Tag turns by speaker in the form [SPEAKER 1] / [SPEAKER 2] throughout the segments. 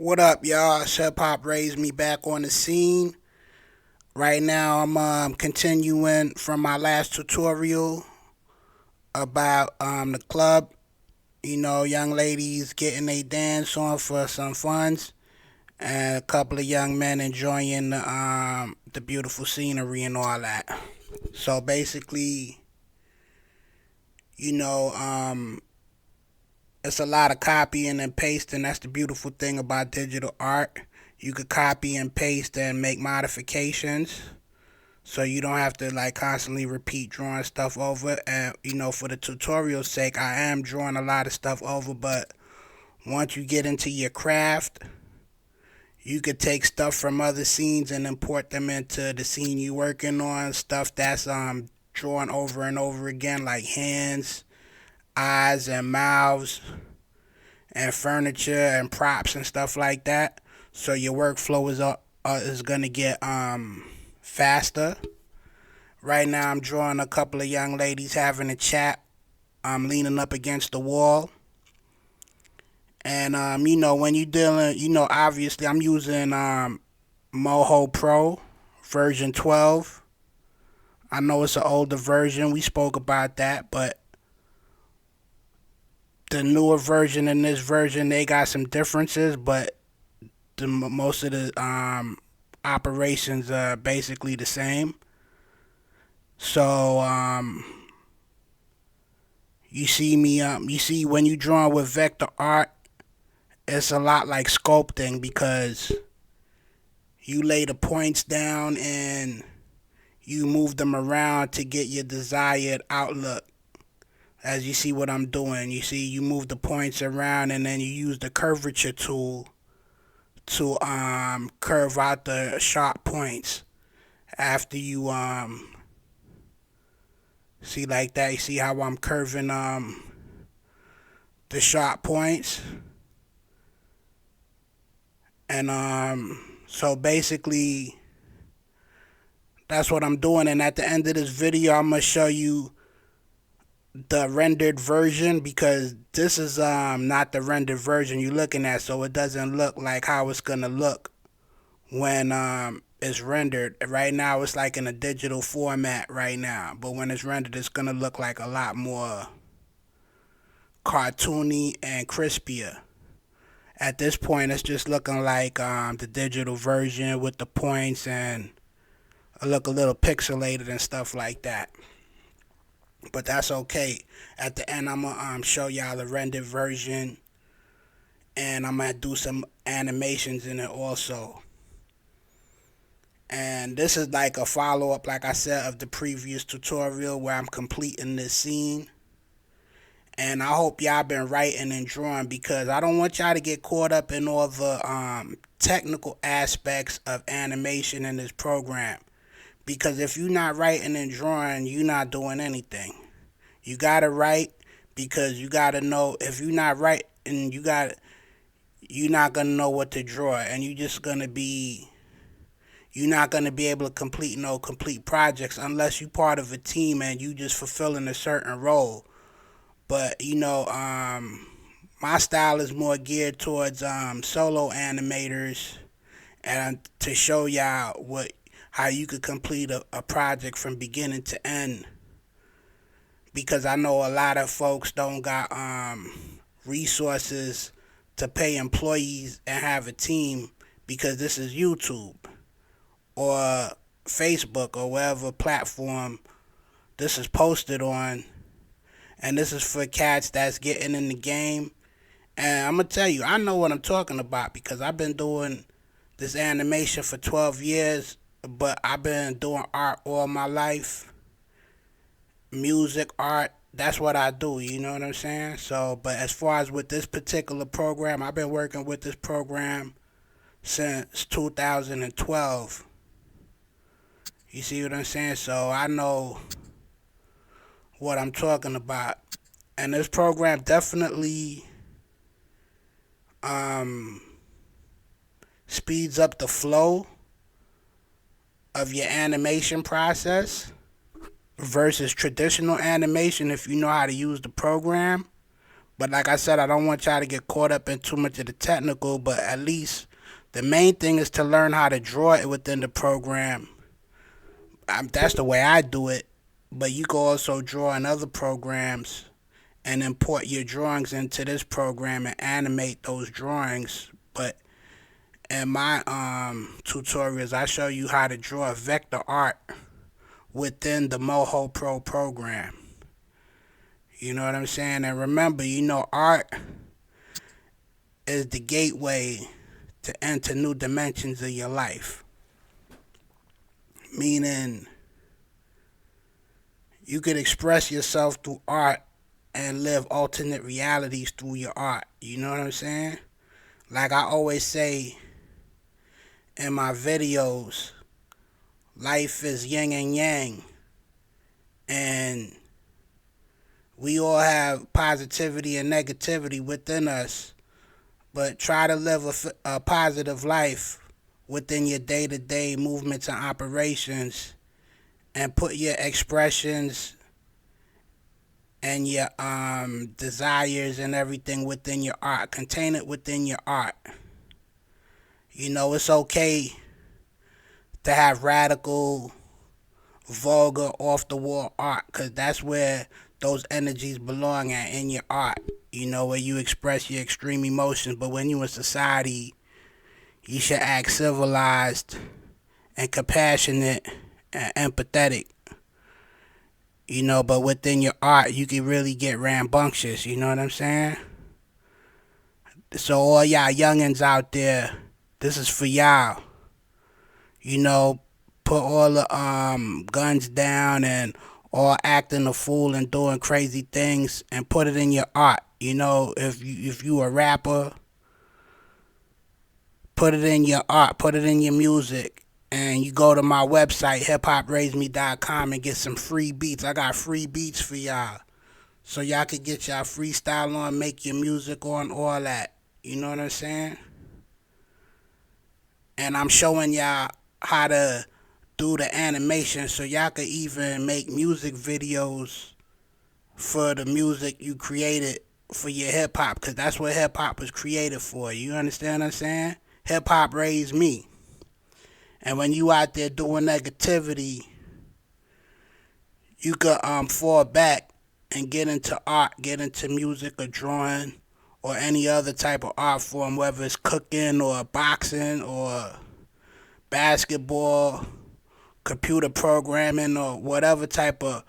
[SPEAKER 1] What up, y'all? Hip Hop raised me back on the scene. Right now, I'm continuing from my last tutorial about the club. Young ladies getting a dance on for some funds, and a couple of young men enjoying the beautiful scenery and all that. So basically, you know, it's a lot of copying and pasting. That's the beautiful thing about digital art. You could copy and paste and make modifications. So you don't have to like constantly repeat drawing stuff over. And for the tutorial's sake, I am drawing a lot of stuff over, but once you get into your craft, you could take stuff from other scenes and import them into the scene you're working on. Stuff that's drawn over and over again, like hands, eyes, and mouths, and furniture and props and stuff like that. So your workflow is gonna get faster. Right now, I'm drawing a couple of young ladies having a chat. I'm leaning up against the wall. And when you're dealing, obviously I'm using Moho Pro version 12. I know it's an older version. We spoke about that, but the newer version and this version, they got some differences, but most of the operations are basically the same. So you see when you draw with vector art, it's a lot like sculpting because you lay the points down and you move them around to get your desired outlook. As you see what I'm doing, you see you move the points around and then you use the curvature tool to curve out the sharp points after you see like that. You see how I'm curving the sharp points. And so basically that's what I'm doing. And at the end of this video, I'm gonna show you the rendered version because this is not the rendered version you're looking at, so it doesn't look like how it's gonna look when it's rendered. Right now it's like in a digital format right now, but when it's rendered it's gonna look like a lot more cartoony and crispier. At this point it's just looking like the digital version with the points and it look a little pixelated and stuff like that. But that's okay. At the end, I'm gonna show y'all the rendered version, and I'm gonna do some animations in it also. And this is like a follow up, like I said, of the previous tutorial where I'm completing this scene. And I hope y'all been writing and drawing because I don't want y'all to get caught up in all the technical aspects of animation in this program. Because if you're not writing and drawing, you're not doing anything. You gotta write because you gotta know if you're not writing, you're not gonna know what to draw, and you're not gonna be able to complete no complete projects unless you're part of a team and you just fulfilling a certain role. But my style is more geared towards solo animators and to show y'all how you could complete a project from beginning to end. Because I know a lot of folks don't got resources to pay employees and have a team because this is YouTube or Facebook or whatever platform this is posted on. And this is for cats that's getting in the game. And I'm going to tell you, I know what I'm talking about because I've been doing this animation for 12 years, but I've been doing art all my life. Music, art, that's what I do, you know what I'm saying? So, but as far as with this particular program, I've been working with this program since 2012. You see what I'm saying? So I know what I'm talking about. And this program definitely speeds up the flow of your animation process versus traditional animation if you know how to use the program. But like I said, I don't want y'all to get caught up in too much of the technical, but at least the main thing is to learn how to draw it within the program. That's the way I do it. But you can also draw in other programs and import your drawings into this program and animate those drawings. But in my tutorials, I show you how to draw vector art within the Moho Pro program. You know what I'm saying? And remember, art is the gateway to enter new dimensions of your life. Meaning, you could express yourself through art and live alternate realities through your art. You know what I'm saying? Like I always say in my videos, life is yin and yang. And we all have positivity and negativity within us. But try to live a positive life within your day-to-day movements and operations, and put your expressions and your desires and everything within your art. Contain it within your art. It's okay to have radical, vulgar, off-the-wall art, because that's where those energies belong at, in your art. Where you express your extreme emotions. But when you in society, you should act civilized and compassionate and empathetic. But within your art, you can really get rambunctious. You know what I'm saying? So all y'all youngins out there, this is for y'all. Put all the guns down and all acting a fool and doing crazy things, and put it in your art. If you a rapper, put it in your art, put it in your music. And you go to my website, hiphopraiseme.com, and get some free beats. I got free beats for y'all. So y'all can get y'all freestyle on, make your music on, all that. You know what I'm saying? And I'm showing y'all how to do the animation, so y'all could even make music videos for the music you created for your hip-hop. Because that's what hip-hop was created for. You understand what I'm saying? Hip-hop raised me. And when you out there doing negativity, you could fall back and get into art, get into music or drawing or any other type of art form, whether it's cooking or boxing or basketball, computer programming, or whatever type of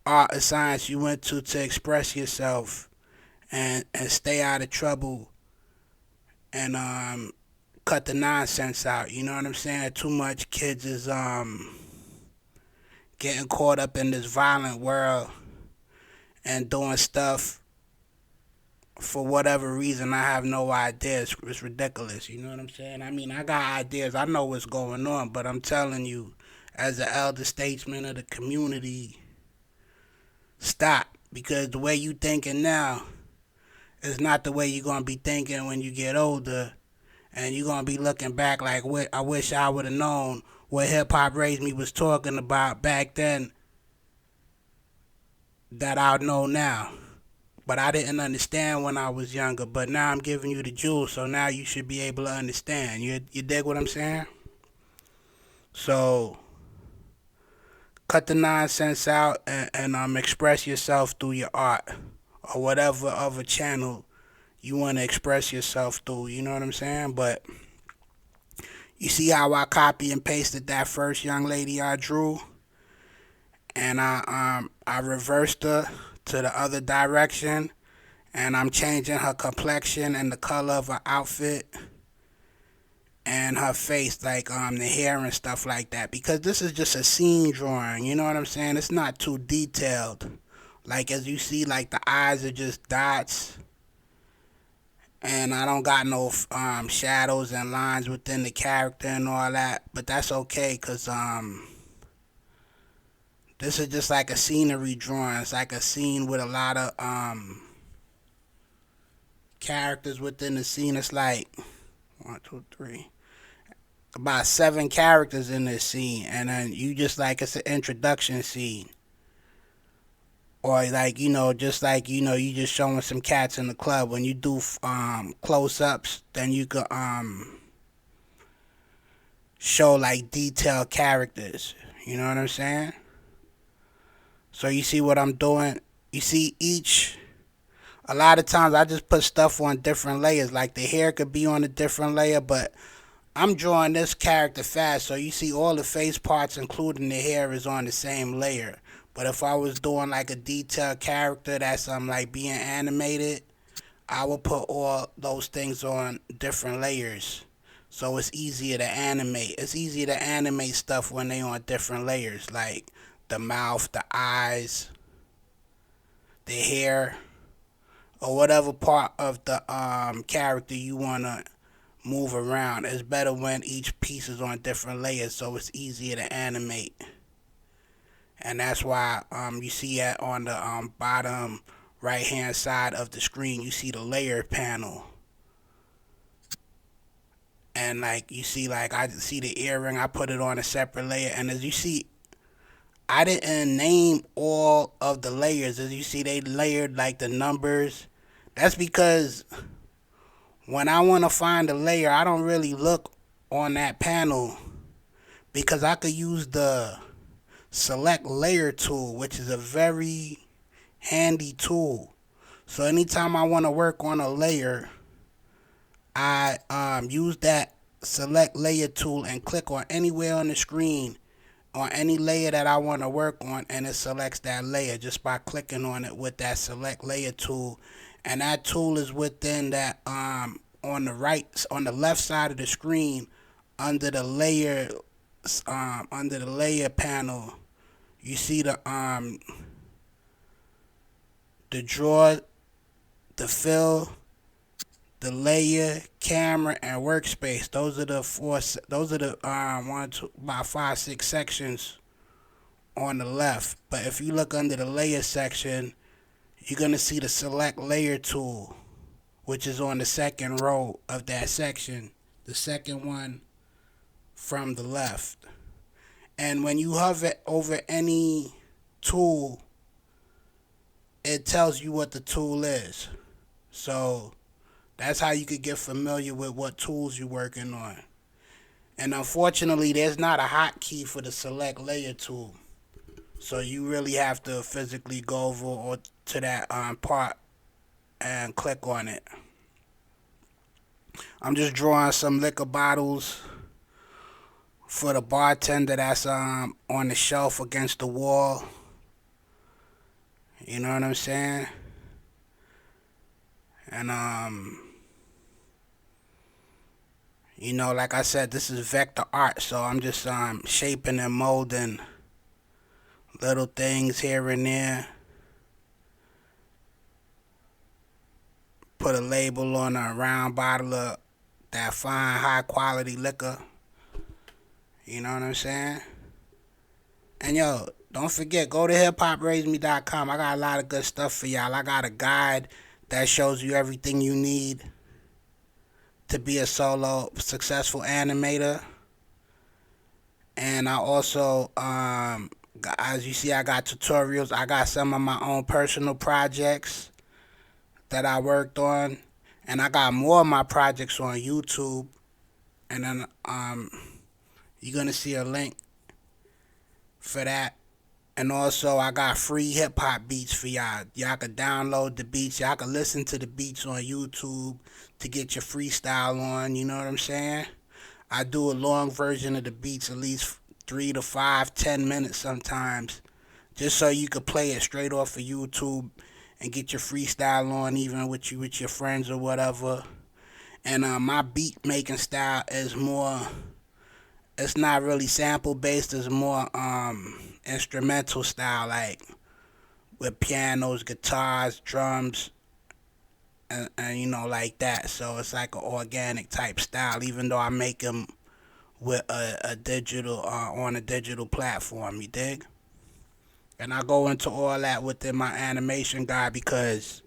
[SPEAKER 1] art or science you went to express yourself and stay out of trouble and cut the nonsense out. You know what I'm saying? Too much kids is getting caught up in this violent world and doing stuff for whatever reason. I have no idea. It's ridiculous. You know what I'm saying? I mean, I got ideas. I know what's going on, but I'm telling you, as an elder statesman of the community, stop. Because the way you thinking now is not the way you're going to be thinking when you get older. And you're going to be looking back like, I wish I would have known what Hip Hop Raised Me was talking about back then that I know now. But I didn't understand when I was younger. But now I'm giving you the jewels, so now you should be able to understand. You dig what I'm saying? So cut the nonsense out and express yourself through your art or whatever other channel you want to express yourself through. You know what I'm saying? But you see how I copy and pasted that first young lady I drew, and I reversed her to the other direction, and I'm changing her complexion and the color of her outfit and her face, like the hair and stuff like that, because this is just a scene drawing. You know what I'm saying? It's not too detailed. Like, as you see, like the eyes are just dots, and I don't got no shadows and lines within the character and all that. But that's okay, cause this is just like a scenery drawing. It's like a scene with a lot of characters within the scene. It's like 1, 2, 3, about 7 characters in this scene, and then you just like, it's an introduction scene. or like just like you just showing some cats in the club. When you do close ups, then you could show like detailed characters. You know what I'm saying? So you see what I'm doing? You see each. A lot of times I just put stuff on different layers. Like the hair could be on a different layer, but I'm drawing this character fast, so you see all the face parts, including the hair, is on the same layer. But if I was doing like a detailed character that's like being animated, I would put all those things on different layers. So it's easier to animate. It's easier to animate stuff when they on different layers, like the mouth, the eyes, the hair, or whatever part of the character you wanna move around. It's better when each piece is on different layers, so it's easier to animate. And that's why you see it on the bottom right hand side of the screen. You see the layer panel, and like you see, like I see the earring. I put it on a separate layer, and as you see, I didn't name all of the layers. As you see, they layered like the numbers. That's because when I want to find a layer, I don't really look on that panel because I could use the select layer tool, which is a very handy tool. So anytime I want to work on a layer, I use that select layer tool and click on anywhere on the screen on any layer that I want to work on, and it selects that layer just by clicking on it with that select layer tool. And that tool is within that on the left side of the screen under the layer panel. You see the draw, the fill, the layer, camera, and workspace. Those are the four. Those are the one, two, about 5, 6 sections on the left. But if you look under the layer section, you're gonna see the select layer tool, which is on the second row of that section, the second one from the left. And when you hover over any tool, it tells you what the tool is. So that's how you could get familiar with what tools you're working on. And unfortunately, there's not a hotkey for the select layer tool. So you really have to physically go over or to that part and click on it. I'm just drawing some liquor bottles for the bartender that's on the shelf against the wall. You know what I'm saying? And like I said, this is vector art, so I'm just shaping and molding little things here and there. Put a label on a round bottle of that fine, high quality liquor. You know what I'm saying? And yo, don't forget, go to hiphopraiseme.com. I got a lot of good stuff for y'all. I got a guide that shows you everything you need to be a solo successful animator. And I also, as you see, I got tutorials. I got some of my own personal projects that I worked on. And I got more of my projects on YouTube. And then you're going to see a link for that. And also, I got free hip hop beats for y'all. Y'all can download the beats. Y'all can listen to the beats on YouTube to get your freestyle on. You know what I'm saying? I do a long version of the beats, at least 3 to 5, 10 minutes sometimes, just so you could play it straight off of YouTube and get your freestyle on, even with your friends or whatever. And my beat making style is more. It's not really sample based. It's more instrumental style, like with pianos, guitars, drums, and like that. So it's like an organic type style, even though I make them with a digital on a digital platform. You dig? And I go into all that within my animation guide, because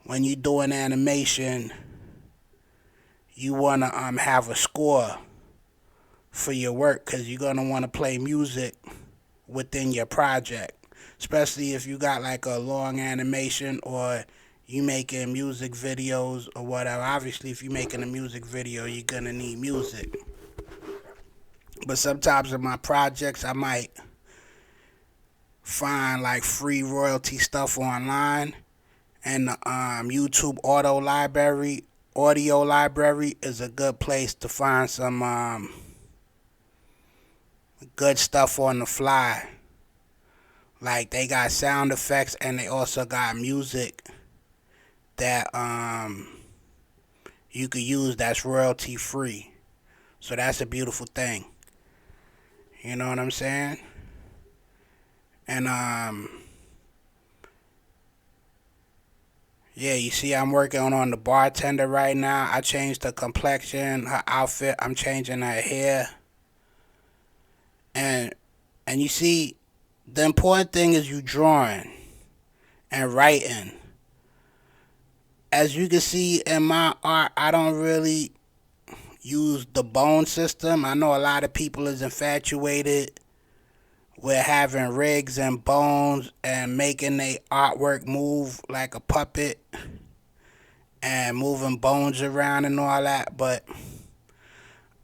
[SPEAKER 1] when you do an animation, you wanna have a score for your work, because you're gonna want to play music within your project. especially if you got like a long animation or you making music videos or whatever. Obviously, if you're making a music video, you're gonna need music. But sometimes in my projects, I might find like free royalty stuff online, and the YouTube audio library is a good place to find some good stuff on the fly. Like they got sound effects and they also got music that you could use that's royalty free. So that's a beautiful thing. You know what I'm saying? And yeah, you see I'm working on the bartender right now. I changed the complexion, her outfit, I'm changing her hair. And you see the important thing is you drawing and writing. As you can see in my art, I don't really use the bone system. I know a lot of people is infatuated with having rigs and bones and making their artwork move like a puppet and moving bones around and all that, but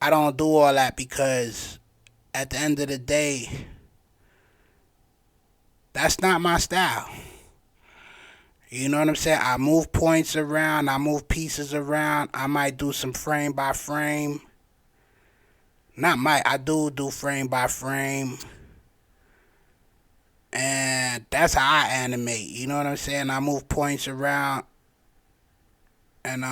[SPEAKER 1] I don't do all that because at the end of the day, that's not my style. You know what I'm saying? I move points around, I move pieces around. I might do some frame by frame. Not might, I do frame by frame. And that's how I animate. You know what I'm saying? I move points around, and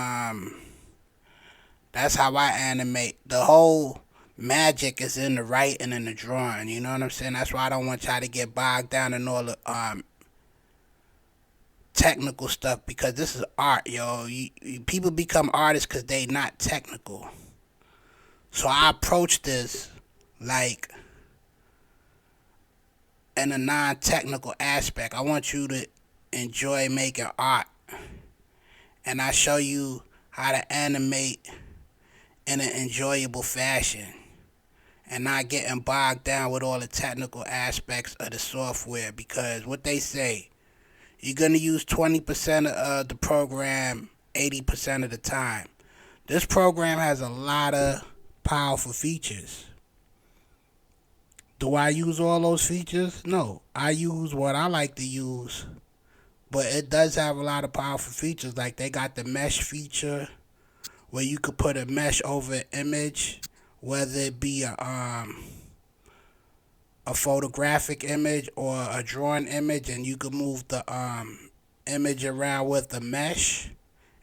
[SPEAKER 1] that's how I animate. The whole magic is in the writing and the drawing. You know what I'm saying? That's why I don't want y'all to get bogged down in all the technical stuff, because this is art, yo. People become artists because they not technical. So I approach this like in a non-technical aspect. I want you to enjoy making art, and I show you how to animate in an enjoyable fashion and not getting bogged down with all the technical aspects of the software, because what they say, you're going to use 20% of the program 80% of the time. This program has a lot of powerful features. Do I use all those features? No. I use what I like to use. But it does have a lot of powerful features. Like they got the mesh feature where you could put a mesh over an image, whether it be a photographic image or a drawn image, and you could move the image around with the mesh.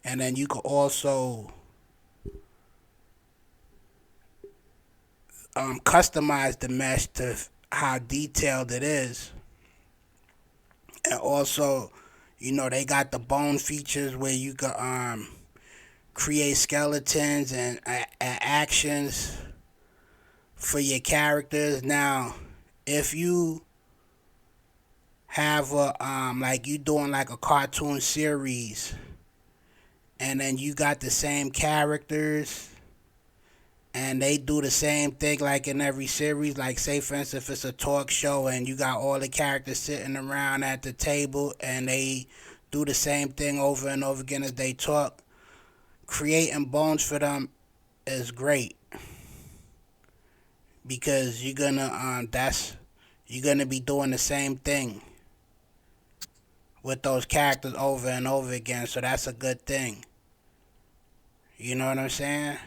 [SPEAKER 1] And then you could also customize the mesh to how detailed it is. And also, you know, they got the bone features where you can create skeletons and actions for your characters. Now, if you have a like you doing like a cartoon series, and then you got the same characters and they do the same thing like in every series, like say for instance if it's a talk show and you got all the characters sitting around at the table and they do the same thing over and over again as they talk, creating bones for them is great, because you're gonna be doing the same thing with those characters over and over again, so that's a good thing. You know what I'm saying?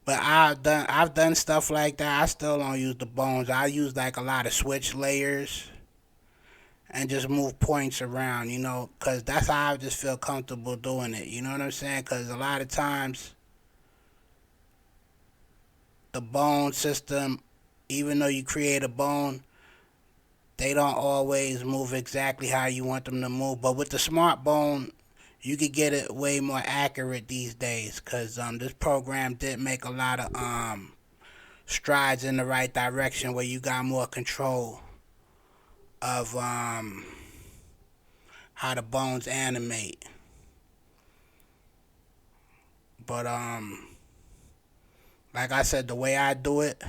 [SPEAKER 1] But I've done stuff like that. I still don't use the bones. I use like a lot of switch layers and just move points around, you know, because that's how I just feel comfortable doing it. You know what I'm saying? Because a lot of times the bone system, even though you create a bone, they don't always move exactly how you want them to move. But with the smart bone, you could get it way more accurate these days, because this program did make a lot of strides in the right direction where you got more control of how the bones animate. But like I said, the way I do it,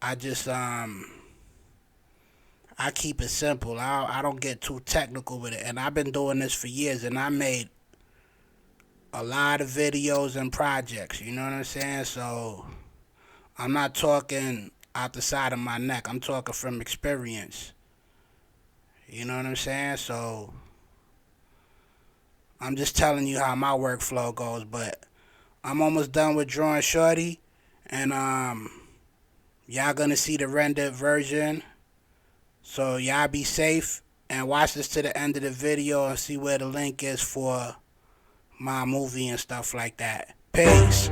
[SPEAKER 1] I just I I keep it simple. I don't get too technical with it. And I've been doing this for years, and I made a lot of videos and projects. You know what I'm saying? So I'm not talking out the side of my neck. I'm talking from experience. You know what I'm saying? So I'm just telling you how my workflow goes. But I'm almost done with drawing Shorty, and y'all gonna see the rendered version. So y'all be safe and watch this to the end of the video and see where the link is for my movie and stuff like that. Peace.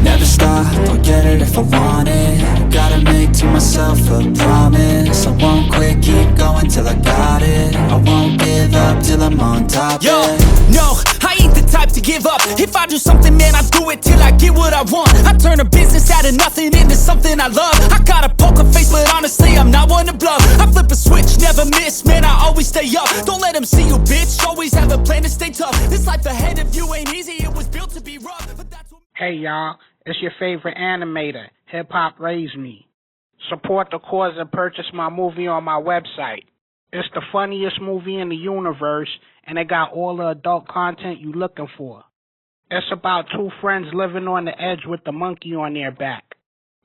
[SPEAKER 2] Never stop, I'll get it if I want it. Gotta make to myself a promise. I won't quit, keep going till I got it. I won't give up till I'm on top.
[SPEAKER 3] Yo, no, I ain't the type to give up. If I do something, man, I do it till I get what I want. I turn a business out of nothing into something I love. I got a poker face, but honestly, I'm not one to bluff. I flip a switch, never miss, man, I always stay up. Don't let them see you, bitch, always have a plan to stay tough. This life ahead of you ain't easy, it was built to be rough, but that's what...
[SPEAKER 1] Hey y'all, it's your favorite animator, Hip Hop Raised Me. Support the cause and purchase my movie on my website. It's the funniest movie in the universe, and it got all the adult content you looking for. It's about two friends living on the edge with the monkey on their back.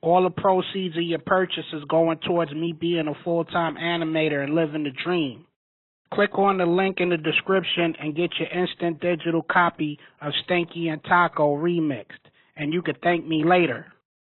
[SPEAKER 1] All the proceeds of your purchase is going towards me being a full-time animator and living the dream. Click on the link in the description and get your instant digital copy of Stinky and Taco remixed, and you can thank me later.